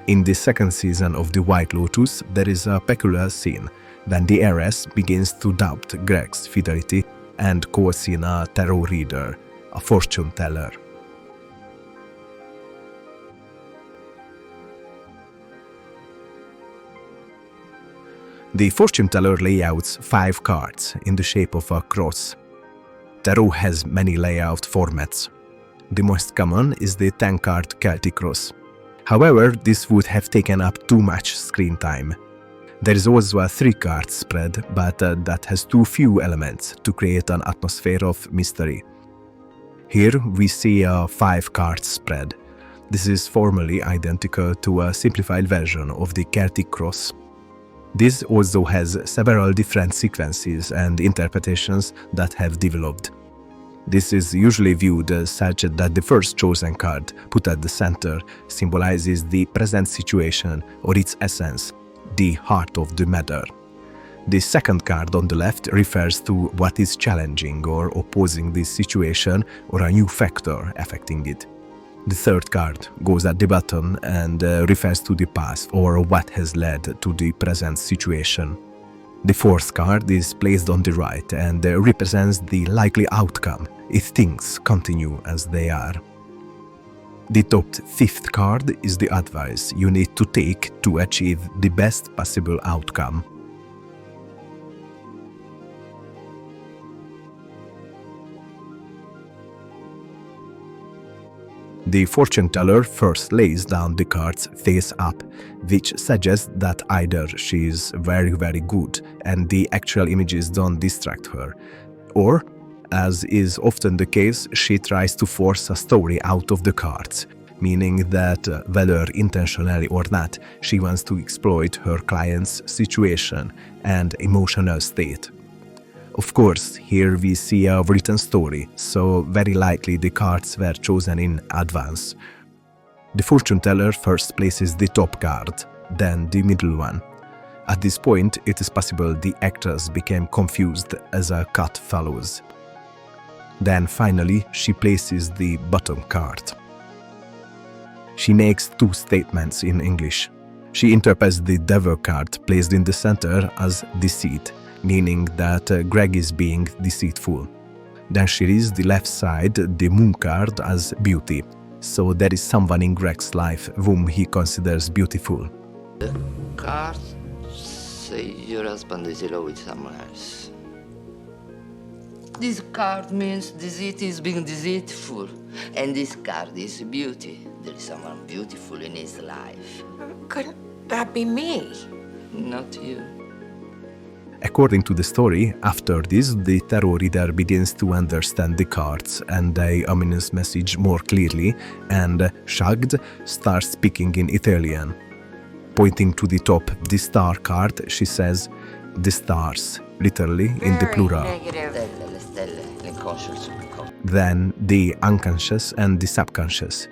In the second season of The White Lotus, there is a peculiar scene when the heiress begins to doubt Greg's fidelity and calls in a tarot reader, a fortune teller. The fortune teller layouts 5 cards in the shape of a cross. Tarot has many layout formats. The most common is the 10-card Celtic cross. However, this would have taken up too much screen time. There is also a 3-card spread, but that has too few elements to create an atmosphere of mystery. Here we see a 5-card spread. This is formally identical to a simplified version of the Celtic cross. This also has several different sequences and interpretations that have developed. This is usually viewed as such that the first chosen card, put at the center, symbolizes the present situation or its essence, the heart of the matter. The second card on the left refers to what is challenging or opposing this situation or a new factor affecting it. The third card goes at the bottom and refers to the past or what has led to the present situation. The fourth card is placed on the right and represents the likely outcome if things continue as they are. The top 5th card is the advice you need to take to achieve the best possible outcome. The fortune teller first lays down the cards face up, which suggests that either she is very good and the actual images don't distract her, or, as is often the case, she tries to force a story out of the cards, meaning that, whether intentionally or not, she wants to exploit her client's situation and emotional state. Of course, here we see a written story, so very likely the cards were chosen in advance. The fortune teller first places the top card, then the middle one. At this point, it is possible the actors became confused as a cut follows. Then finally, she places the bottom card. She makes 2 statements in English. She interprets the devil card placed in the center as deceit, meaning that Greg is being deceitful. Then she reads the left side, the moon card, as beauty. So there is someone in Greg's life whom he considers beautiful. The cards say your husband is in love with someone else. This card means deceit is being deceitful. And this card is beauty. There is someone beautiful in his life. Couldn't that be me? Not you. According to the story, after this, the tarot reader begins to understand the cards and the ominous message more clearly, and, shocked, starts speaking in Italian. Pointing to the top, the star card, she says, "the stars," literally in the plural. Negative. Le stelle, l'inconscio, il subconscio. Then the unconscious and the subconscious,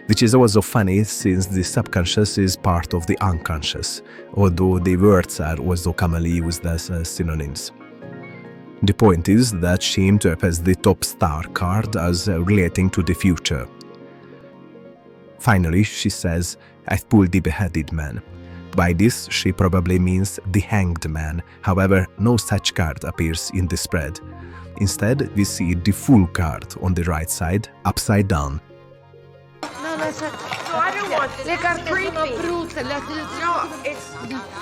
which is also funny since the subconscious is part of the unconscious, although the words are also commonly used as synonyms. The point is that she interprets the top star card as relating to the future. Finally, she says, "I've pulled the beheaded man." By this, she probably means the hanged man. However, no such card appears in the spread. Instead, we see the Fool card on the right side, upside down. No, I don't want this. Le carte sono brutte.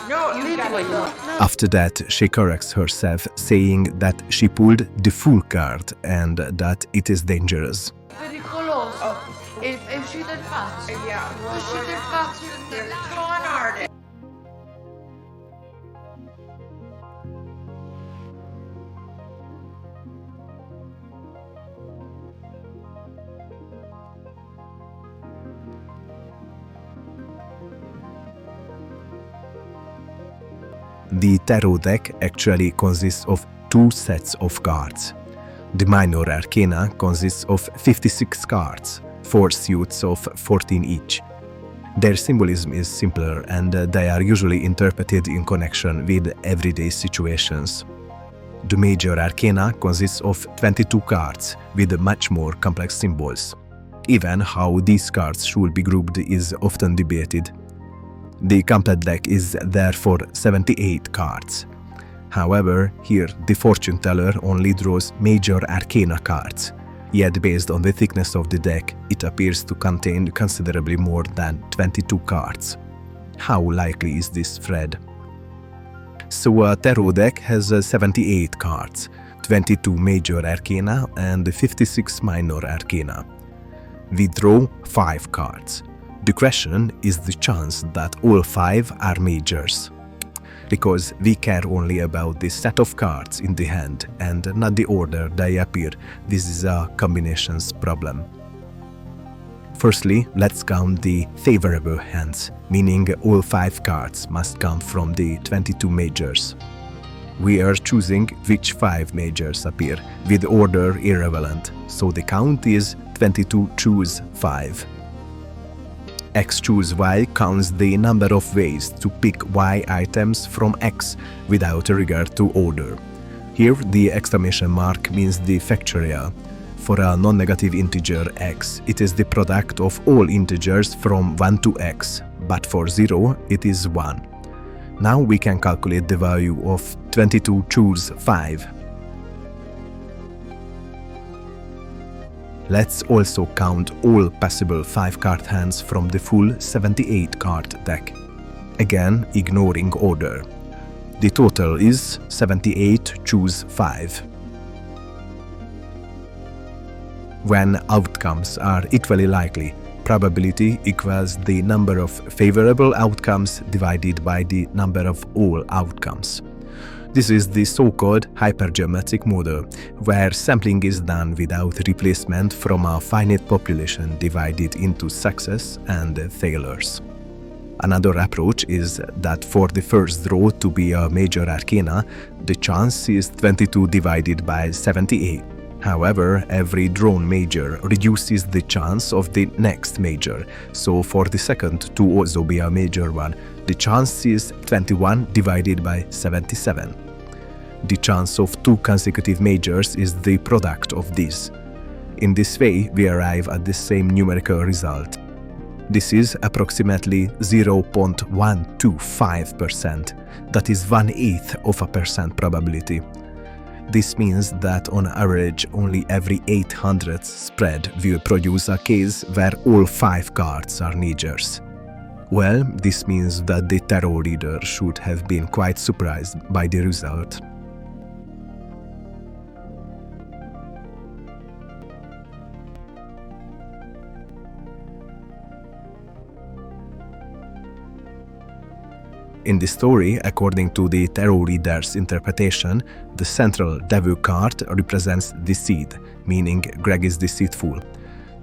No, you gotta. After that, she corrects herself, saying that she pulled the Fool card and that it is dangerous. Pericoloso. È uscito il pazzo. Yeah. È uscito il pazzo. They're con artists. The tarot deck actually consists of 2 sets of cards. The minor arcana consists of 56 cards, 4 suits of 14 each. Their symbolism is simpler and they are usually interpreted in connection with everyday situations. The major arcana consists of 22 cards with much more complex symbols. Even how these cards should be grouped is often debated. The complete deck is therefore 78 cards. However, here the fortune teller only draws major arcana cards, yet based on the thickness of the deck, it appears to contain considerably more than 22 cards. How likely is this, Fred? So a tarot deck has 78 cards, 22 major arcana and 56 minor arcana. We draw 5 cards. The question is the chance that all 5 are majors. Because we care only about the set of cards in the hand and not the order they appear. This is a combinations problem. Firstly, let's count the favorable hands, meaning all 5 cards must come from the 22 majors. We are choosing which 5 majors appear, with order irrelevant, so the count is 22 choose 5. X choose Y counts the number of ways to pick Y items from X without regard to order. Here the exclamation mark means the factorial. For a non-negative integer x, it is the product of all integers from 1 to x, but for 0 it is 1. Now we can calculate the value of 22 choose 5. Let's also count all possible 5-card hands from the full 78-card deck. Again, ignoring order. The total is 78 choose 5. When outcomes are equally likely, probability equals the number of favorable outcomes divided by the number of all outcomes. This is the so-called hypergeometric model, where sampling is done without replacement from a finite population divided into success and failures. Another approach is that for the first draw to be a major arcana, the chance is 22 divided by 78. However, every drawn major reduces the chance of the next major, so for the second to also be a major one, the chance is 21 divided by 77. The chance of 2 consecutive majors is the product of this. In this way, we arrive at the same numerical result. This is approximately 0.125%, that is 1/8% probability. This means that on average only every 800th spread will produce a case where all 5 cards are majors. Well, this means that the tarot reader should have been quite surprised by the result. In the story, according to the tarot reader's interpretation, the central devil card represents deceit, meaning Greg is deceitful.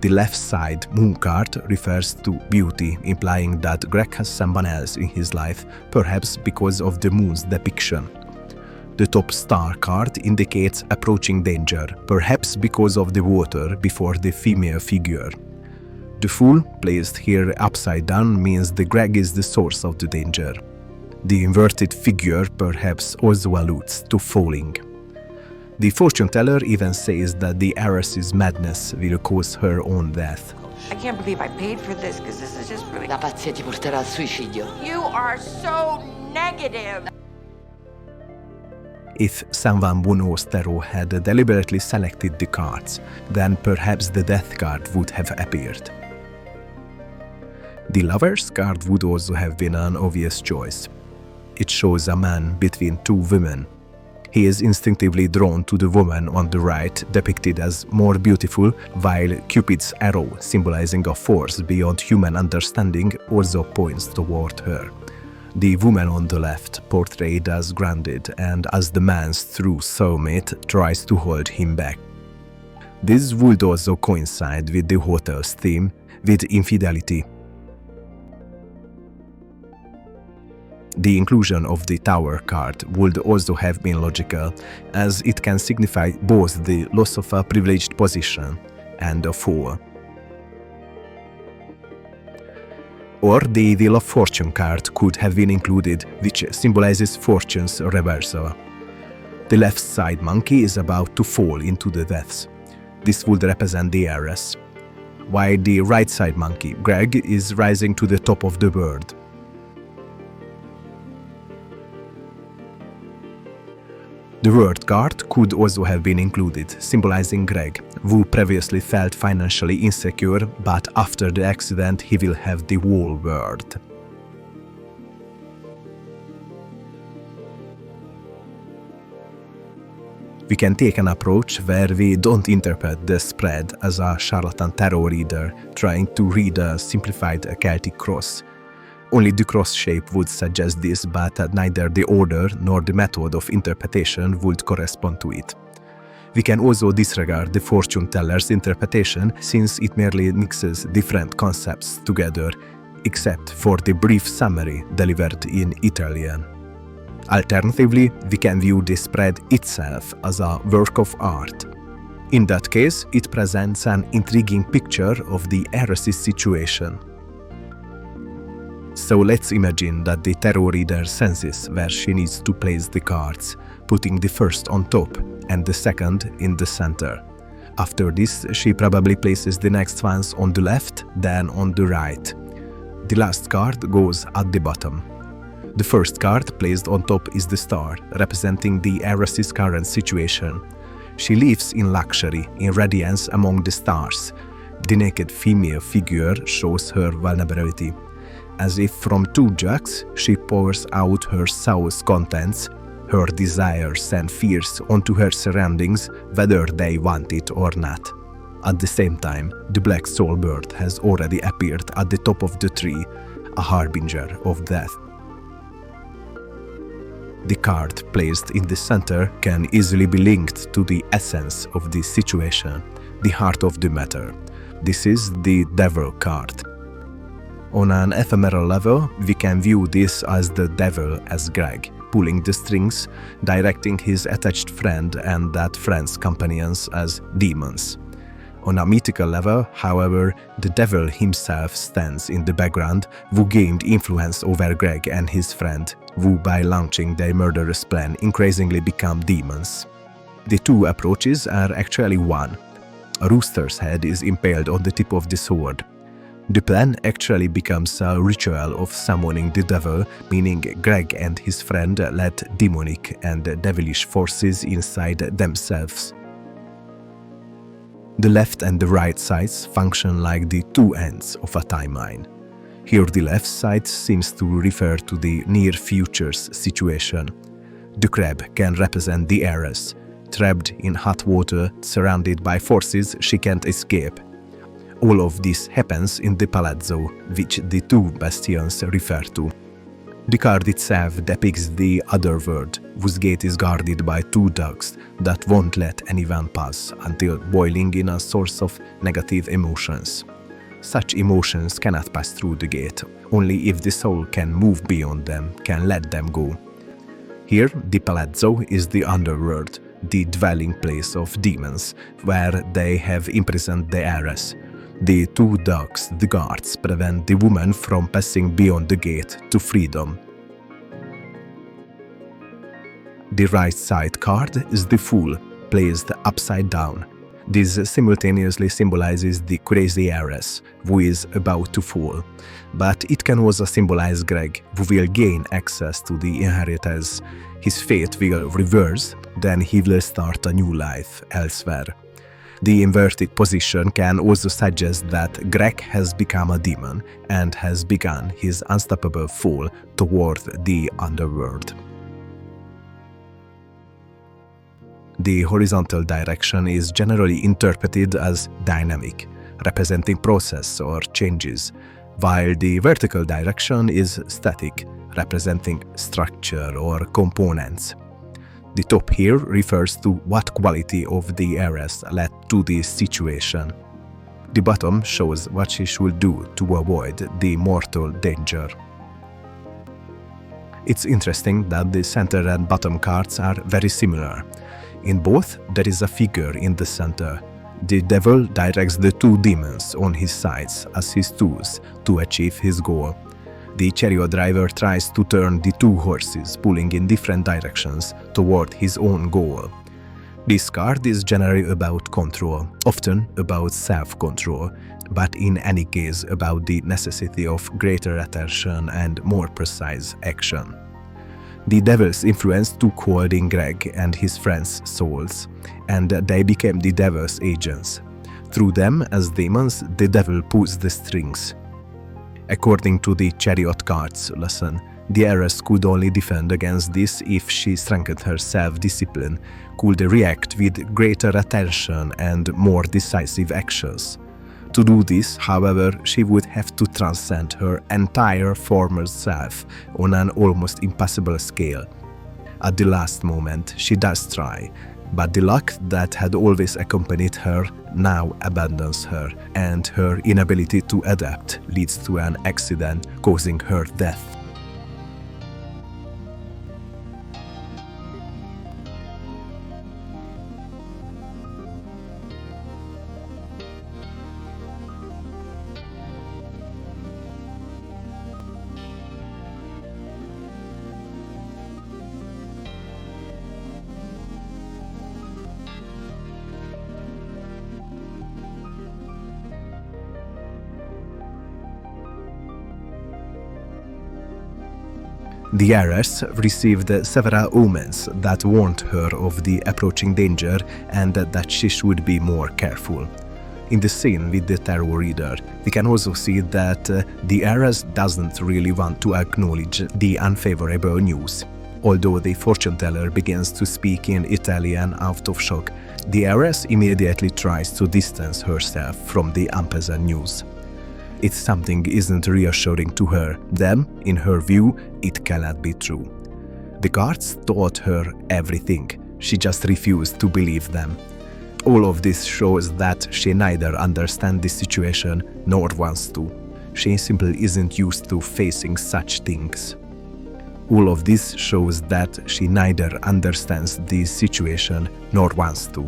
The left side moon card refers to beauty, implying that Greg has someone else in his life, perhaps because of the moon's depiction. The top star card indicates approaching danger, perhaps because of the water before the female figure. The fool, placed here upside down, means the Greg is the source of the danger. The inverted figure perhaps also alludes to falling. The fortune teller even says that the heiress's madness will cause her own death. I can't believe I paid for this because this is just really... La pazzia ti porterà al suicidio. You are so negative. If someone who knows tarot had deliberately selected the cards, then perhaps the death card would have appeared. The lover's card would also have been an obvious choice. It shows a man between 2 women. He is instinctively drawn to the woman on the right, depicted as more beautiful, while Cupid's arrow, symbolizing a force beyond human understanding, also points toward her. The woman on the left, portrayed as grounded and as the man's true soulmate, tries to hold him back. This would also coincide with the hotel's theme, with infidelity. The inclusion of the Tower card would also have been logical, as it can signify both the loss of a privileged position and a fall. Or the Wheel of Fortune card could have been included, which symbolizes fortune's reversal. The left side monkey is about to fall into the depths. This would represent the heiress, while the right side monkey, Greg, is rising to the top of the world. The word card could also have been included, symbolizing Greg, who previously felt financially insecure, but after the accident he will have the whole world. We can take an approach where we don't interpret the spread as a charlatan tarot reader trying to read a simplified Celtic cross. Only the cross shape would suggest this, but neither the order nor the method of interpretation would correspond to it. We can also disregard the fortune teller's interpretation since it merely mixes different concepts together, except for the brief summary delivered in Italian. Alternatively, we can view the spread itself as a work of art. In that case, it presents an intriguing picture of the heiress's situation. So let's imagine that the tarot reader senses where she needs to place the cards, putting the first on top and the second in the center. After this, she probably places the next ones on the left, then on the right. The last card goes at the bottom. The first card placed on top is the star, representing the heiress's current situation. She lives in luxury, in radiance among the stars. The naked female figure shows her vulnerability. As if from two jugs, she pours out her soul's contents, her desires and fears onto her surroundings, whether they want it or not. At the same time, the black soul bird has already appeared at the top of the tree, a harbinger of death. The card placed in the center can easily be linked to the essence of the situation, the heart of the matter. This is the Devil card. On an ephemeral level, we can view this as the devil as Greg, pulling the strings, directing his attached friend and that friend's companions as demons. On a mythical level, however, the devil himself stands in the background, who gained influence over Greg and his friend, who by launching their murderous plan increasingly become demons. The two approaches are actually one. A rooster's head is impaled on the tip of the sword. The plan actually becomes a ritual of summoning the devil, meaning Greg and his friend let demonic and devilish forces inside themselves. The left and the right sides function like the two ends of a timeline. Here the left side seems to refer to the near future's situation. The crab can represent the heiress, trapped in hot water, surrounded by forces she can't escape. All of this happens in the palazzo, which the two bastions refer to. The card itself depicts the other world, whose gate is guarded by two dogs that won't let anyone pass until boiling in a source of negative emotions. Such emotions cannot pass through the gate, only if the soul can move beyond them, can let them go. Here, the palazzo is the underworld, the dwelling place of demons, where they have imprisoned the heiress. The two dogs, the guards, prevent the woman from passing beyond the gate to freedom. The right side card is the Fool, placed upside down. This simultaneously symbolizes the crazy heiress, who is about to fall. But it can also symbolize Greg, who will gain access to the inheritance. His fate will reverse, then he will start a new life elsewhere. The inverted position can also suggest that Greg has become a demon and has begun his unstoppable fall toward the underworld. The horizontal direction is generally interpreted as dynamic, representing process or changes, while the vertical direction is static, representing structure or components. The top here refers to what quality of the heiress led to this situation. The bottom shows what she should do to avoid the mortal danger. It's interesting that the center and bottom cards are very similar. In both, there is a figure in the center. The devil directs the two demons on his sides as his tools to achieve his goal. The chariot driver tries to turn the two horses, pulling in different directions toward his own goal. This card is generally about control, often about self-control, but in any case about the necessity of greater attention and more precise action. The devil's influence took hold in Greg and his friends' souls, and they became the devil's agents. Through them, as demons, the devil pulls the strings. According to the chariot cards lesson, the heiress could only defend against this if she strengthened her self-discipline, could react with greater attention and more decisive actions. To do this, however, she would have to transcend her entire former self on an almost impossible scale. At the last moment, she does try, but the luck that had always accompanied her now abandons her, and her inability to adapt leads to an accident causing her death. The heiress received several omens that warned her of the approaching danger and that she should be more careful. In the scene with the tarot reader, we can also see that the heiress doesn't really want to acknowledge the unfavorable news. Although the fortune teller begins to speak in Italian out of shock, the heiress immediately tries to distance herself from the unpleasant news. If something isn't reassuring to her, then, in her view, it cannot be true. The cards taught her everything, she just refused to believe them. All of this shows that she neither understands the situation nor wants to. She simply isn't used to facing such things. All of this shows that she neither understands the situation nor wants to.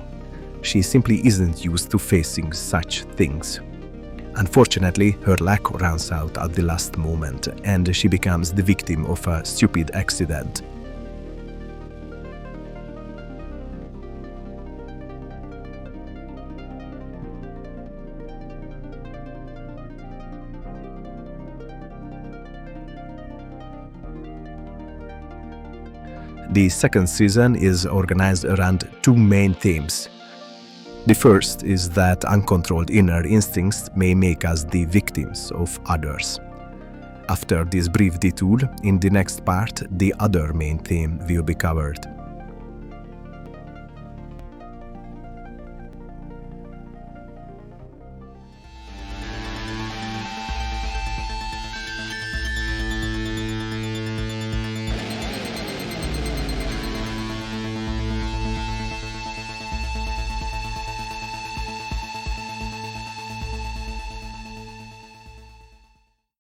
She simply isn't used to facing such things. Unfortunately, her luck runs out at the last moment, and she becomes the victim of a stupid accident. The second season is organized around two main themes. The first is that uncontrolled inner instincts may make us the victims of others. After this brief detour, in the next part, the other main theme will be covered.